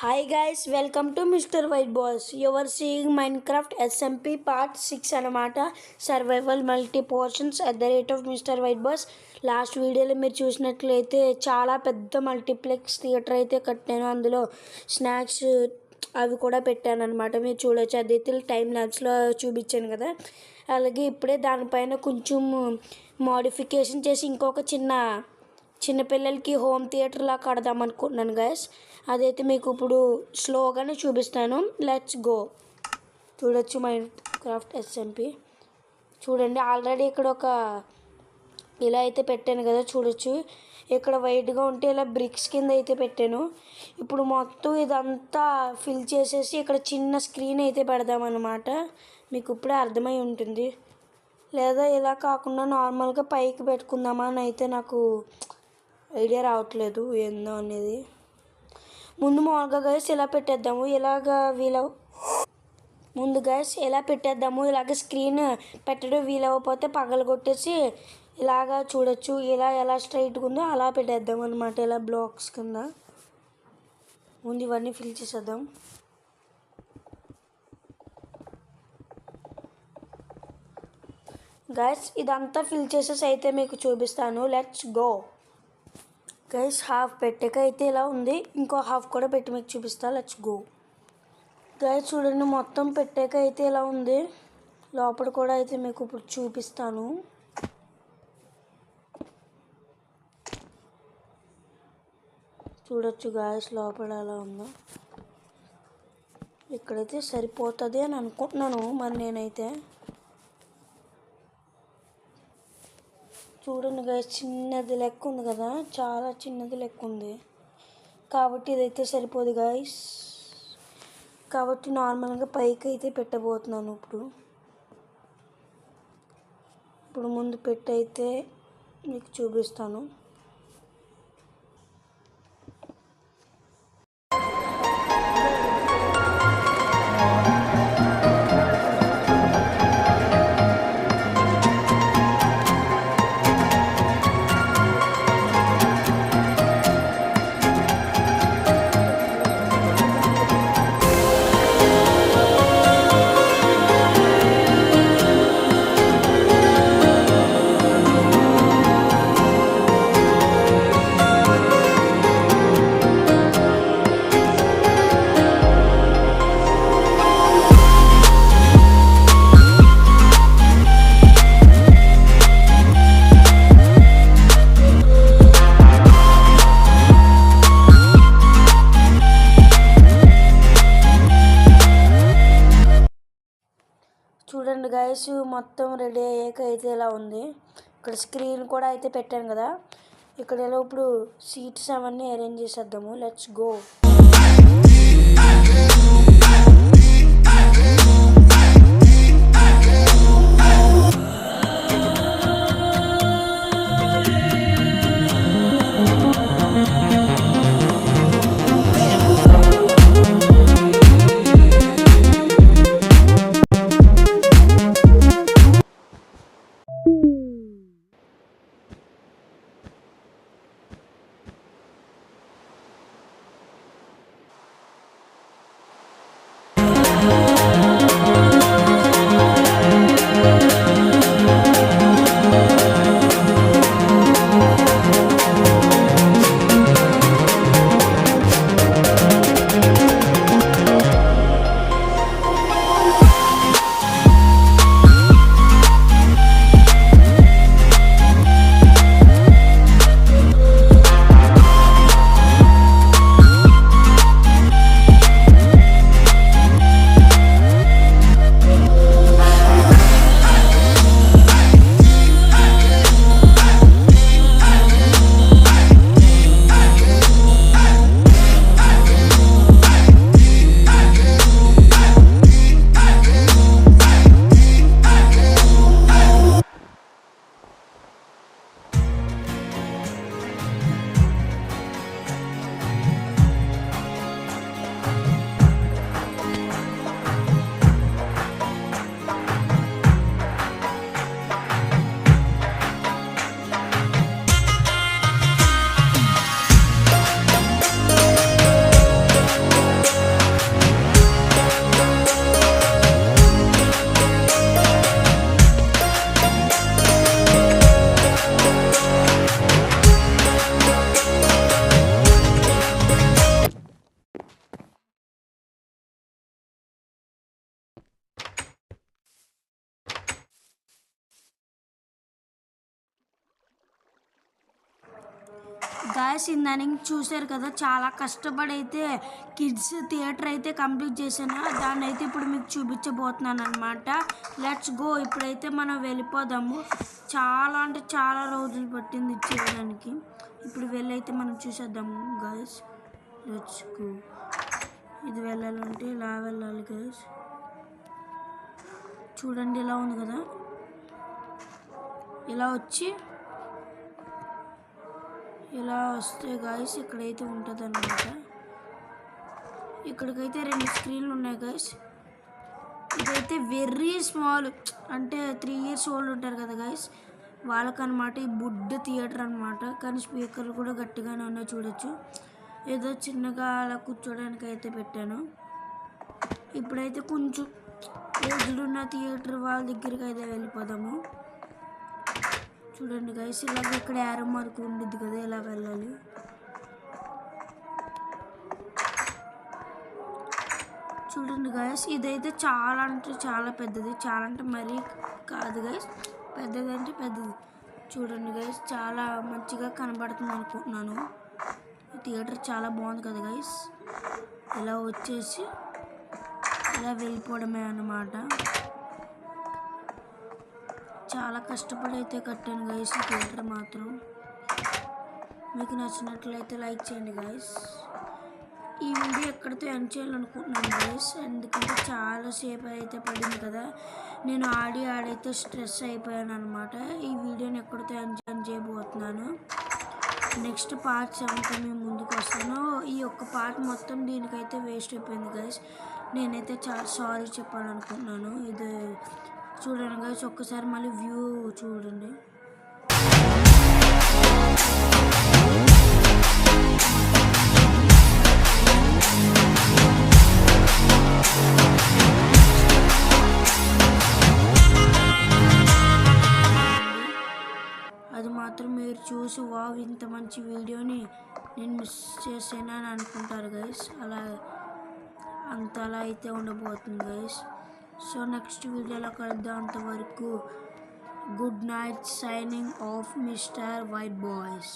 Hi guys, welcome to Mr. White Boss. You are seeing Minecraft SMP part 6 అనమాట. Survival multi portions at the rate of mister white boss. Last వీడియోలో మీరు చూసినట్లయితే చాలా పెద్ద multiplex theatre అయితే కట్టాను. అందులో స్నాక్స్ అవి కూడా పెట్టాను అనమాట. మీరు చూడొచ్చు, అదైతే టైం ల్యాబ్స్లో చూపించాను కదా. అలాగే ఇప్పుడే దానిపైన కొంచెం మోడిఫికేషన్ చేసి ఇంకొక చిన్నపిల్లలకి హోమ్ థియేటర్లా కడదాం అనుకుంటున్నాను గైస్. అదైతే మీకు ఇప్పుడు స్లోగానే చూపిస్తాను. Let's go. చూడొచ్చు మైన్క్రాఫ్ట్ ఎస్ఎంపి. చూడండి, ఆల్రెడీ ఇక్కడ ఒక ఇలా అయితే పెట్టాను కదా, చూడొచ్చు. ఇక్కడ వైట్గా ఉంటే ఇలా బ్రిక్స్ కింద అయితే పెట్టాను. ఇప్పుడు మొత్తం ఇదంతా ఫిల్ చేసేసి ఇక్కడ చిన్న స్క్రీన్ అయితే పెడదామన్నమాట. మీకు ఇప్పుడే అర్థమై ఉంటుంది. లేదా ఇలా కాకుండా నార్మల్గా పైకి పెట్టుకుందామా అని అయితే నాకు ఐడియా రావట్లేదు ఏందో అనేది. ముందు మామూలుగా గైస్ ఇలా పెట్టేద్దాము. ఇలాగ స్క్రీన్ పెట్టడం వీలవ్వకపోతే పగలు కొట్టేసి ఇలాగా చూడొచ్చు. ఎలా స్ట్రైట్గా ఉందో అలా పెట్టేద్దాం అనమాట, ఇలా బ్లాక్స్ కింద. ముందు ఇవన్నీ ఫిల్ చేసేద్దాం. గైస్ ఇదంతా ఫిల్ చేసేసి అయితే మీకు చూపిస్తాను. Let's go. గైస్ హాఫ్ పెట్టాక అయితే ఇలా ఉంది, ఇంకో హాఫ్ కూడా పెట్టి మీకు చూపిస్తా. Let's go. గైస్ చూడండి, మొత్తం పెట్టాక అయితే ఇలా ఉంది. లోపల కూడా అయితే మీకు ఇప్పుడు చూపిస్తాను. చూడొచ్చు గాయస్ లోపల ఎలా ఉందో. ఇక్కడైతే సరిపోతుంది అని అనుకుంటున్నాను మరి నేనైతే. చూడండి గైస్, చిన్నది లెక్క ఉంది కదా, చాలా చిన్నది లెక్క ఉంది. కాబట్టి ఇదైతే సరిపోదు గైస్. కాబట్టి నార్మల్గా పైకి అయితే పెట్టబోతున్నాను. ఇప్పుడు ముందు పెట్టయితే మీకు చూపిస్తాను. చూడండి గైస్, మొత్తం రెడీ అయ్యాక అయితే ఇలా ఉంది. ఇక్కడ స్క్రీన్ కూడా అయితే పెట్టాను కదా. ఇక్కడ ఇలా ఇప్పుడు సీట్స్ అవన్నీ అరేంజ్ చేసేద్దాము. Let's go. గాయస్ ఇందానికి చూశారు కదా, చాలా కష్టపడి అయితే కిడ్స్ థియేటర్ అయితే కంప్లీట్ చేశాను. దాన్ని అయితే ఇప్పుడు మీకు చూపించబోతున్నాను అనమాట. Let's go. ఇప్పుడైతే మనం వెళ్ళిపోదాము. చాలా అంటే చాలా రోజులు పట్టింది చేయడానికి. ఇప్పుడు వెళ్ళైతే మనం చూసేద్దాము గాయస్. Let's go. ఇది వెళ్ళాలంటే ఇలా వెళ్ళాలి గాయస్. చూడండి ఇలా ఉంది కదా, ఇలా వచ్చి ఇలా వస్తే గాయస్ ఇక్కడైతే ఉంటుంది అన్నమాట. ఇక్కడికైతే 2 స్క్రీన్లు ఉన్నాయి గాయస్. ఇదైతే వెరీ స్మాల్, అంటే 3 years ఓల్డ్ ఉంటారు కదా గాయస్, వాళ్ళకనమాట ఈ బుడ్డ థియేటర్ అనమాట. కానీ స్పీకర్లు కూడా గట్టిగానే ఉన్నాయి చూడొచ్చు. ఏదో చిన్నగా అలా కూర్చోడానికి అయితే పెట్టాను. ఇప్పుడైతే కొంచెం ఏజ్డ్ ఉన్న థియేటర్ వాళ్ళ దగ్గరికి అయితే వెళ్ళిపోదాము. చూడండి గైస్, ఇలాగ ఇక్కడ యారో మార్క్ ఉండిద్ది కదా, ఇలా వెళ్ళాలి. చూడండి గైస్, ఇదైతే చాలా అంటే చాలా పెద్దది. చాలా అంటే మరీ కాదు గైస్, పెద్దది అంటే పెద్దది. చూడండి గైస్, చాలా మంచిగా కనబడుతుంది అనుకుంటున్నాను. థియేటర్ చాలా బాగుంది కదా గైస్. ఇలా వచ్చేసి ఇలా వెళ్ళిపోవడమే అన్నమాట. చాలా కష్టపడి అయితే కట్టాను గైస్ ఈ థియేటర్ మాత్రం. మీకు నచ్చినట్లయితే లైక్ చేయండి గైస్. ఈ వీడియో ఎక్కడితో ఎండ్ చేయాలనుకుంటున్నాను గైస్, ఎందుకంటే చాలాసేపు అయితే పడింది కదా. నేను ఆడైతే స్ట్రెస్ అయిపోయాను అనమాట. ఈ వీడియోని ఎక్కడితో ఎండ్ చేయబోతున్నాను. నెక్స్ట్ పార్ట్ 7తో మేము ముందుకు వస్తాను. ఈ ఒక్క పార్ట్ మొత్తం దీనికైతే వేస్ట్ అయిపోయింది గైస్. నేనైతే చాలా సారీ చెప్పాలనుకుంటున్నాను. ఇది చూడండి గైస్, ఒక్కసారి మళ్ళీ వ్యూ చూడండి. అది మాత్రం మీరు చూసి వావ్ ఇంత మంచి వీడియోని నేను మిస్ చేసానని అనుకుంటారు గైస్. అలా అయితే ఉండబోతుంది గైస్. సో నెక్స్ట్ వీడియోలో కలుద్దాం. అంతవరకు good night. Signing off mister white boys.